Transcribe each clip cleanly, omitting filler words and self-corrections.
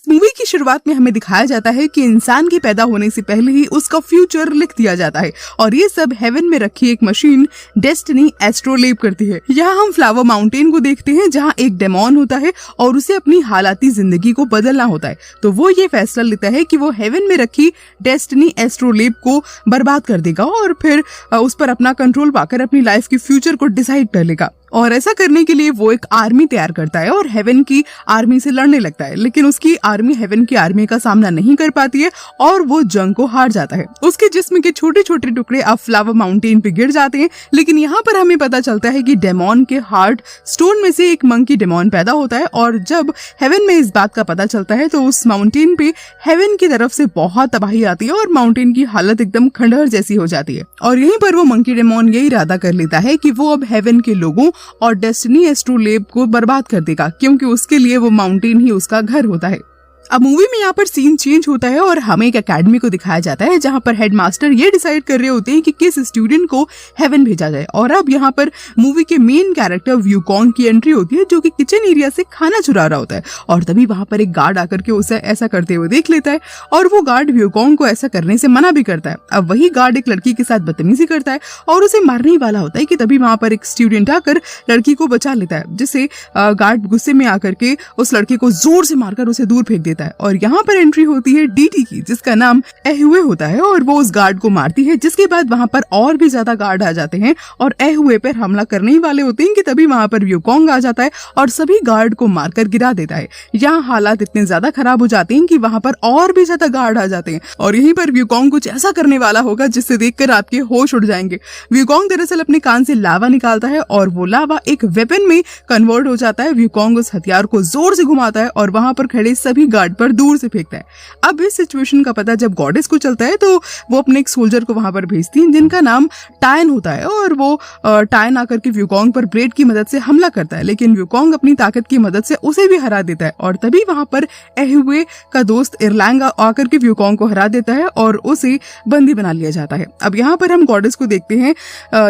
Movie की शुरुआत में हमें दिखाया जाता है कि इंसान के पैदा होने से पहले ही उसका फ्यूचर लिख दिया जाता है और ये सब हेवन में रखी एक मशीन डेस्टिनी एस्ट्रोलेब करती है। यहाँ हम फ्लावर माउंटेन को देखते हैं जहाँ एक डेमोन होता है और उसे अपनी हालाती जिंदगी को बदलना होता है। तो वो ये फैसला लेता है कि वो हेवन में रखी डेस्टिनी एस्ट्रोलेब को बर्बाद कर देगा और फिर उस पर अपना कंट्रोल पाकर अपनी लाइफ की फ्यूचर को डिसाइड कर लेगा। और ऐसा करने के लिए वो एक आर्मी तैयार करता है और हेवन की आर्मी से लड़ने लगता है, लेकिन उसकी आर्मी हेवन की आर्मी का सामना नहीं कर पाती है और वो जंग को हार जाता है। उसके जिस्म के छोटे छोटे टुकड़े अब फ्लावर माउंटेन पे गिर जाते हैं, लेकिन यहाँ पर हमें पता चलता है कि डेमोन के हार्ट स्टोन में से एक मंकी डेमोन पैदा होता है और जब हेवन में इस बात का पता चलता है तो उस माउंटेन पे हेवन की तरफ से बहुत तबाही आती है और माउंटेन की हालत एकदम खंडहर जैसी हो जाती है। और यहीं पर वो मंकी डेमोन ये इरादा कर लेता है कि वो अब हेवन के लोगों और डेस्टिनी एस्ट्रोलेब को बर्बाद कर देगा, क्योंकि उसके लिए वो माउंटेन ही उसका घर होता है। अब मूवी में यहाँ पर सीन चेंज होता है और हमें एक एकेडमी को दिखाया जाता है जहाँ पर हेडमास्टर ये डिसाइड कर रहे होते हैं कि किस स्टूडेंट को हेवन भेजा जाए। और अब यहाँ पर मूवी के मेन कैरेक्टर व्यूकॉन्ग की एंट्री होती है जो कि किचन एरिया से खाना चुरा रहा होता है और तभी वहाँ पर एक गार्ड आकर के उसे ऐसा करते हुए देख लेता है और वो गार्ड व्यूकॉन्ग को ऐसा करने से मना भी करता है। अब वही गार्ड एक लड़की के साथ बदतमीजी करता है और उसे मारने ही वाला होता है कि तभी वहाँ पर एक स्टूडेंट आकर लड़की को बचा लेता है, जिसे गार्ड गुस्से में आकर के उस लड़के को जोर से मारकर उसे दूर फेंक देता है। और यहाँ पर एंट्री होती है डीटी की, जिसका नाम एहुए होता है और वो उस गार्ड को मारती है, जिसके बाद वहाँ पर और भी ज्यादा गार्ड आ जाते हैं और एहुए पर हमला करने ही वाले होते हैं कि तभी वहाँ पर व्यूकॉन्ग आ जाता है और सभी गार्ड को मारकर गिरा देता है। यहाँ हालात इतने ज्यादा खराब हो जाते हैं कि वहाँ पर और भी ज्यादा गार्ड आ जाते हैं और यहीं पर व्यूकॉन्ग कुछ ऐसा करने वाला होगा जिससे देखकर आपके होश उड़ जाएंगे। व्यूकॉन्ग दरअसल अपने कान से लावा निकालता है और वो लावा एक वेपन में कन्वर्ट हो जाता है। व्यूकॉन्ग उस हथियार को जोर से घुमाता है और वहाँ पर खड़े सभी गार्ड पर दूर से फेंकता है। अब इस सिचुएशन का पता जब गॉडेस को चलता है तो वो अपने एक सोल्जर को वहां पर भेजती है जिनका नाम टायन होता है और वो टायन आकर के व्यूकॉन्ग पर ब्लेड की मदद से हमला करता है, लेकिन व्यूकॉन्ग अपनी ताकत की मदद से उसे भी हरा देता है और तभी वहां पर एहुए का दोस्त इरलैंग आकर के व्यूकॉन्ग को हरा देता है और उसे बंदी बना लिया जाता है। अब यहाँ पर हम गॉडेस को देखते हैं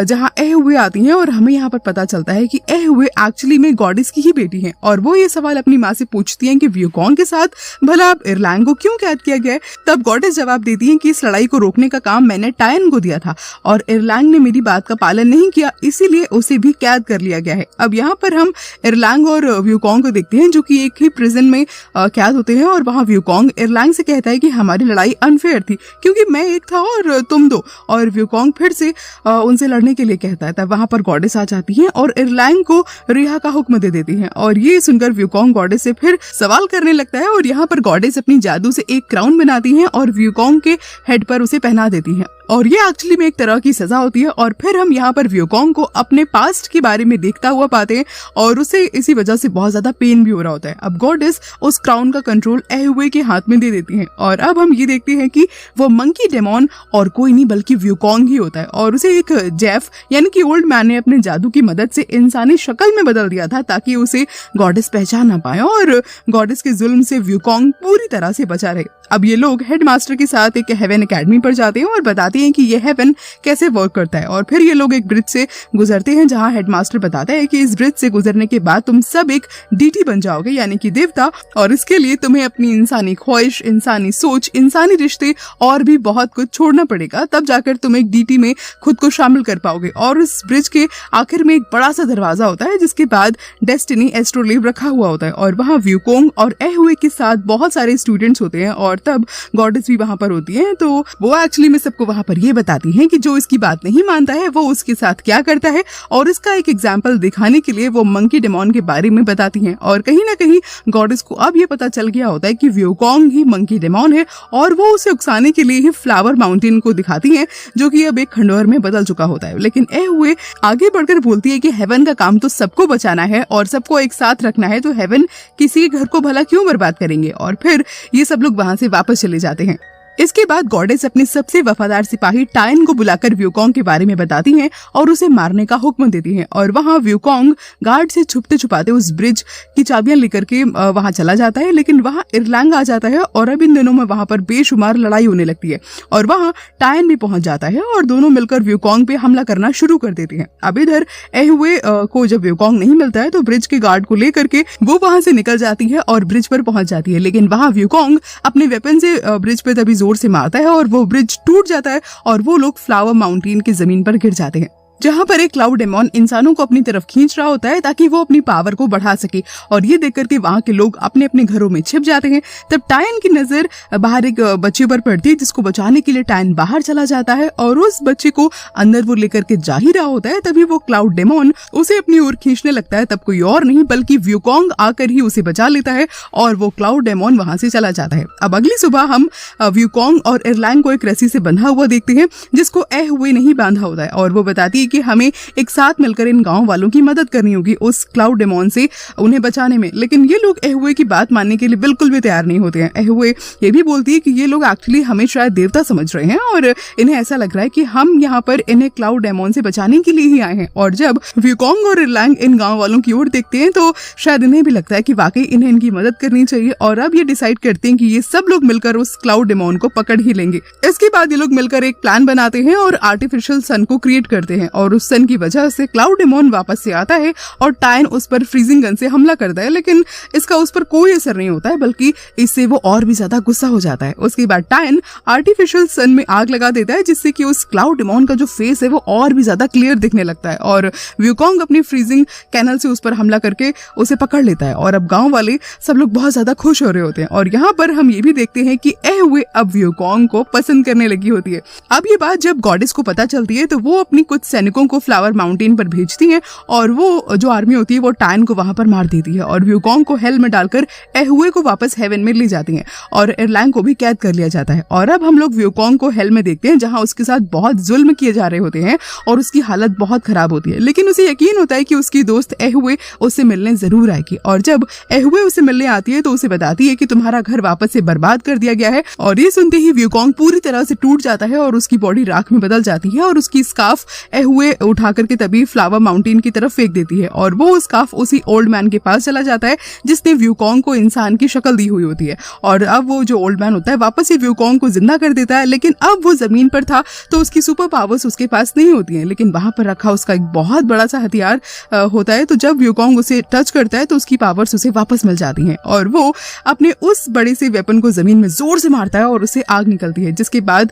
जहाँ एहुए आती हैं और हमें यहाँ पर पता चलता है कि एहुए एक्चुअली में गॉडेस की ही बेटी है और वो ये सवाल अपनी माँ से पूछती है कि व्यूकॉन्ग के साथ भला इरलैंग को क्यों कैद किया गया है। तब गॉडेस जवाब देती है कि इस लड़ाई को रोकने का काम मैंने टायन को दिया था और इरलैंग ने मेरी बात का पालन नहीं किया, इसीलिए उसे भी कैद कर लिया गया है। अब यहाँ पर हम इरलैंग और व्यूकॉन्ग को देखते हैं जो कि एक ही प्रिजन में कैद होते हैं और वहाँ व्यूकॉन्ग इरलैंग से कहता है कि हमारी लड़ाई अनफेयर थी क्योंकि मैं एक था और तुम दो, और व्यूकॉन्ग फिर से उनसे लड़ने के लिए कहता है। तब वहाँ पर गॉडेस आ जाती है और इरलैंग को रिहा का हुक्म दे देती है और ये सुनकर व्यूकॉन्ग गॉडेस से फिर सवाल करने लगता है और यहाँ पर गॉडेस अपनी जादू से एक क्राउन बनाती हैं और व्यूकॉन्ग के हेड पर उसे पहना देती हैं और ये एक्चुअली में एक तरह की सजा होती है। और फिर हम यहाँ पर व्यूकॉन्ग को अपने पास्ट के बारे में देखता हुआ पाते हैं और उसे इसी वजह से बहुत ज्यादा पेन भी हो रहा होता है। अब गॉडेस उस क्राउन का कंट्रोल एहुए के हाथ में दे देती हैं और अब हम ये देखते हैं कि वो मंकी डेमोन और कोई नहीं बल्कि व्यूकॉन्ग ही होता है और उसे एक जेफ यानी कि ओल्ड मैन ने अपने जादू की मदद से इंसानी शक्ल में बदल दिया था ताकि उसे गॉडेस पहचान ना पाए और गॉडेस के जुल्म से व्यूकॉन्ग पूरी तरह से बचा रहे। अब ये लोग हेडमास्टर के साथ एक हेवन एकेडमी पर जाते हैं और बताते हैं कि ये हेवन कैसे वर्क करता है और फिर ये लोग एक ब्रिज से गुजरते हैं जहाँ हेडमास्टर बताता है कि इस ब्रिज से गुजरने के बाद तुम सब एक डीटी बन जाओगे यानी कि देवता, और इसके लिए तुम्हें अपनी इंसानी ख्वाहिश, इंसानी सोच, इंसानी रिश्ते और भी बहुत कुछ छोड़ना पड़ेगा, तब जाकर तुम एक डीटी में खुद को शामिल कर पाओगे। और इस ब्रिज के आखिर में एक बड़ा सा दरवाजा होता है जिसके बाद डेस्टिनी एस्ट्रोलेब रखा हुआ होता है और वहाँ व्यूकॉन्ग और एहुए के साथ बहुत सारे स्टूडेंट्स होते हैं और तब गॉडेस भी वहाँ पर होती है। तो वो एक्चुअली में सबको वहाँ पर ये बताती हैं कि जो इसकी बात नहीं मानता है वो उसके साथ क्या करता है और इसका एक एग्जाम्पल दिखाने के लिए वो मंकी डेमोन के बारे में बताती हैं। और कहीं ना कहीं गॉडेस को अब ये पता चल गया होता है कि व्यूकॉन्ग ही मंकी डेमोन है और वो उसे उकसाने के लिए ही फ्लावर माउंटेन को दिखाती हैं जो कि अब एक खंडहर में बदल चुका होता है। लेकिन एहुए आगे बढ़कर बोलती है कि हेवन का काम तो सबको बचाना है और सबको एक साथ रखना है, तो हेवन किसी घर को भला क्यों बर्बाद करेंगे। और फिर ये सब लोग वहां से वापस चले जाते हैं। इसके बाद गॉडेस अपने सबसे वफादार सिपाही टायन को बुलाकर व्यूकॉन्ग के बारे में बताती हैं और उसे मारने का हुक्म देती हैं। और वहाँ व्यूकॉन्ग गार्ड से छुपते छुपाते उस ब्रिज की चाबियां लेकर के वहाँ चला जाता है, लेकिन वहाँ इरलैंग आ जाता है और अब इन दिनों में वहाँ पर बेशुमार लड़ाई होने लगती है और वहाँ टायन भी पहुंच जाता है और दोनों मिलकर व्यूकॉन्ग पे हमला करना शुरू कर देते हैं। अब इधर एहुए को जब व्यूकॉन्ग नहीं मिलता है तो ब्रिज के गार्ड को लेकर के वो वहां से निकल जाती है और ब्रिज पर पहुंच जाती है, लेकिन वहां व्यूकॉन्ग अपने वेपन से ब्रिज पे तभी जोर से मारता है और वो ब्रिज टूट जाता है और वो लोग फ्लावर माउंटेन की जमीन पर गिर जाते हैं, जहां पर एक क्लाउड डेमॉन इंसानों को अपनी तरफ खींच रहा होता है ताकि वो अपनी पावर को बढ़ा सके। और ये देख करके वहां के लोग अपने अपने घरों में छिप जाते हैं। तब टायन की नजर बाहर एक बच्चे पर पड़ती है जिसको बचाने के लिए टायन बाहर चला जाता है और उस बच्चे को अंदर वो लेकर के जा ही रहा होता है। तभी वो क्लाउड डेमॉन उसे अपनी ओर खींचने लगता है, तब कोई और नहीं बल्कि व्यूकॉन्ग आकर ही उसे बचा लेता है और वो क्लाउड डेमॉन वहां से चला जाता है। अब अगली सुबह हम व्यूकॉन्ग और इरलैंग को एक रस्सी से बंधा हुआ देखते हैं जिसको एहुए नहीं बांधा होता है और वो बताती है कि हमें एक साथ मिलकर इन गांव वालों की मदद करनी होगी उस क्लाउड डेमॉन से उन्हें बचाने में। लेकिन ये लोग एहुए की बात मानने के लिए बिल्कुल भी तैयार नहीं होते हैं। एहुए ये भी बोलती है कि ये लोग एक्चुअली हमें शायद देवता समझ रहे हैं और इन्हें ऐसा लग रहा है कि हम यहाँ पर इन्हें क्लाउड डेमॉन से बचाने के लिए ही आए हैं। और जब व्यूकॉन्ग और इरलैंग इन गाँव वालों की ओर देखते हैं तो शायद इन्हें भी लगता है कि वाकई इन्हें इनकी मदद करनी चाहिए और अब ये डिसाइड करते हैं कि ये सब लोग मिलकर उस क्लाउड डेमॉन को पकड़ ही लेंगे। इसके बाद ये लोग मिलकर एक प्लान बनाते हैं और आर्टिफिशियल सन को क्रिएट करते हैं और उस सन की वजह से क्लाउड डेमॉन वापस से आता है और टायन उस पर फ्रीजिंग गन से हमला करता है, लेकिन इसका उस पर कोई असर नहीं होता है बल्कि इससे वो और भी ज्यादा गुस्सा हो जाता है। उसके बाद टायन आर्टिफिशियल सन में आग लगा देता है जिससे कि उस क्लाउड डेमॉन का जो फेस है वो और भी ज्यादा क्लियर दिखने लगता है और व्यूकॉन्ग अपनी फ्रीजिंग कैनल से उस पर हमला करके उसे पकड़ लेता है और अब गांव वाले सब लोग बहुत ज्यादा खुश हो रहे होते हैं। और यहाँ पर हम ये भी देखते हैं कि एहुए अब व्यूकॉन्ग को पसंद करने लगी होती है। अब ये बात जब गॉडेस को पता चलती है तो वो अपनी कुछ सैनिकों को फ्लावर माउंटेन पर भेजती हैं और वो जो आर्मी होती है वो टायन को वहां पर मार देती है और व्यूकॉन्ग को हेल में डालकर एहुए को वापस हेवन में ले जाती हैं और इरलैंग को भी कैद कर लिया जाता है। और अब हम लोग व्यूकॉन्ग को हेल में देखते हैं जहां उसके साथ बहुत जुल्म किए जा रहे होते हैं और उसकी हालत बहुत खराब होती है, लेकिन उसे यकीन होता है कि उसकी दोस्त एहुए उससे मिलने जरूर आएगी। और जब एहुए उसे मिलने आती है तो उसे बताती है कि तुम्हारा घर वापस से बर्बाद कर दिया गया है और ये सुनते ही व्यूकॉन्ग पूरी तरह से टूट जाता है और उसकी बॉडी राख में बदल जाती है और उसकी स्कार्फ एहुए उठा करके तभी फ्लावर माउंटेन की तरफ फेंक देती है और वो स्कार्फ उसी ओल्ड मैन के पास चला जाता है जिसने व्यूकॉन्ग को इंसान की शक्ल दी हुई होती है। और अब वो जो ओल्ड मैन होता है वापस से व्यूकॉन्ग को जिंदा कर देता है, लेकिन अब वो जमीन पर था तो उसकी सुपर पावर्स उसके पास नहीं होती हैं, लेकिन वहां पर रखा उसका एक बहुत बड़ा सा हथियार होता है। तो जब व्यूकॉन्ग उसे टच करता है तो उसकी पावर्स उसे वापस मिल जाती हैं और वो अपने उस बड़े से वेपन को जमीन में जोर से मारता है और उसे आग निकलती है, जिसके बाद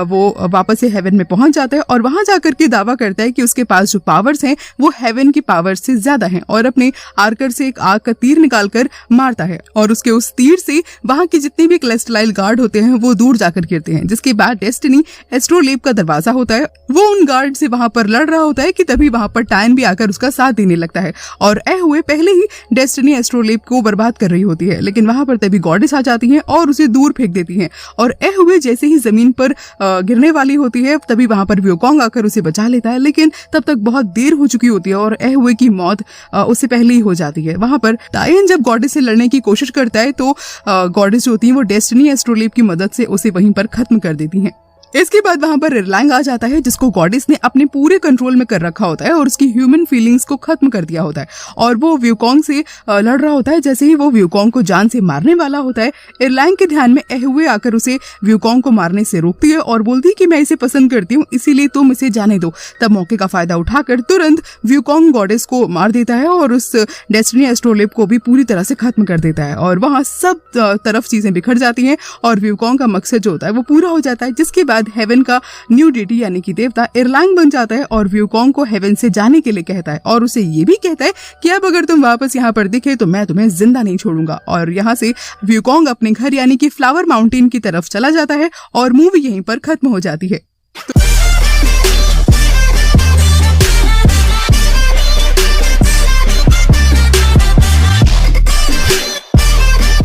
वो वापस से हेवन में पहुंच जाता है और वहां जाकर के दावा करता है कि उसके पास जो पावर्स हैं वो हेवन की पावर्स से ज्यादा हैं और अपने आर्कर से एक आग का तीर निकालकर मारता है और उसके उस तीर से वहां के जितने भी क्लेस्टलाइल गार्ड होते हैं वो दूर जाकर गिरते हैं। जिसके बाद डेस्टिनी एस्ट्रोलेब का दरवाजा होता है, वो उन गार्ड से वहां पर लड़ रहा होता है कि तभी वहां पर टायन भी आकर उसका साथ देने लगता है और एहुए पहले ही डेस्टिनी एस्ट्रोलेब को बर्बाद कर रही होती है, लेकिन वहां पर तभी गॉडेस आ जाती हैं और उसे दूर फेंक देती हैं और एहुए जैसे ही जमीन पर गिरने वाली होती है तभी वहां पर व्यूकॉन्ग आकर उसे बचा लेता है, लेकिन तब तक बहुत देर हो चुकी होती है और एहुए की मौत उससे पहले ही हो जाती है। वहां पर टायन जब गॉडेस से लड़ने की कोशिश करता है तो गॉडेस जो होती है वो डेस्टिनी एस्ट्रोलेब की मदद से उसे वहीं पर खत्म कर देती हैं। इसके बाद वहां पर इरलैंग आ जाता है जिसको गॉडेस ने अपने पूरे कंट्रोल में कर रखा होता है और उसकी ह्यूमन फीलिंग्स को खत्म कर दिया होता है और वो व्यूकॉन्ग से लड़ रहा होता है। जैसे ही वो व्यूकॉन्ग को जान से मारने वाला होता है, इरलैंग के ध्यान में एहुए आकर उसे व्यूकॉन्ग को मारने से रोकती है और बोलती है कि मैं इसे पसंद करती हूँ, इसीलिए तुम इसे जाने दो। तब मौके का फायदा उठाकर तुरंत व्यूकॉन्ग गॉडेस को मार देता है और उस डेस्टिनी एस्ट्रोलेब को भी पूरी तरह से खत्म कर देता है और वहां सब तरफ चीजें बिखर जाती हैं और व्यूकॉन्ग का मकसद जो होता है वो पूरा हो जाता है। जिसके बाद हेवन का न्यू डेटी यानी कि देवता इरलैंग बन जाता है और व्यूकॉन्ग को हेवन से जाने के लिए कहता है और उसे ये भी कहता है कि अब अगर तुम वापस यहाँ पर दिखे तो मैं तुम्हें जिंदा नहीं छोड़ूंगा। और यहाँ से व्यूकॉन्ग अपने घर यानी कि फ्लावर माउंटेन की तरफ चला जाता है और मूवी यहीं पर खत्म हो जाती है।